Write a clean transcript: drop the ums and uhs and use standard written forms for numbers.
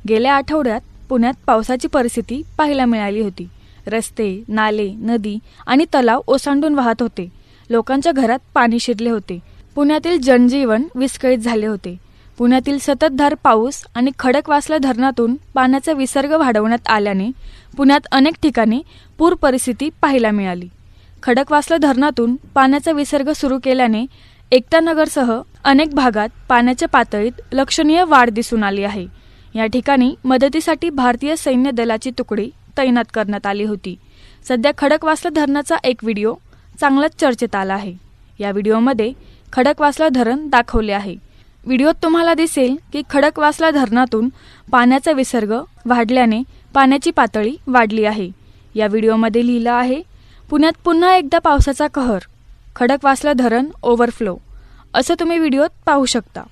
गेल्या आठवड्यात पुण्यात पावसाची परिस्थिती पाहायला मिळाली होती। रस्ते, नाले, नदी आणि तलाव ओसंडून वाहत होते। लोकांच्या घरात पाणी शिरले होते। पुण्यातील जनजीवन विस्कळीत झाले होते। पुण्यातील सततधार पाऊस आणि खडकवासला धरणातून पाण्याचा विसर्ग वाढवण्यात आल्याने पुण्यात अनेक ठिकाणी पूर परिस्थिती पाहायला मिळाली। खडकवासला धरणातून पाण्याचा विसर्ग सुरू केल्याने एकता नगरसह अनेक भागात पाण्याच्या पातळीत लक्षणीय वाढ दिसून आली आहे। या ठिकाणी मदतीसाठी भारतीय सैन्य दलाची तुकडी तैनात करण्यात आली होती। सध्या खडकवासला धरणाचा एक व्हिडिओ चांगलाच चर्चेत आला आहे। या व्हिडिओमध्ये खडकवासला धरण दाखवले आहे। व्हिडिओत तुम्हाला दिसेल की खडकवासला धरणातून पाण्याचा विसर्ग वाढल्याने पाण्याची पातळी वाढली आहे। या व्हिडिओमध्ये लिहिलं आहे, पुण्यात पुन्हा एकदा पावसाचा कहर, खडकवासला धरण ओव्हरफ्लो, असं तुम्ही व्हिडिओत पाहू शकता।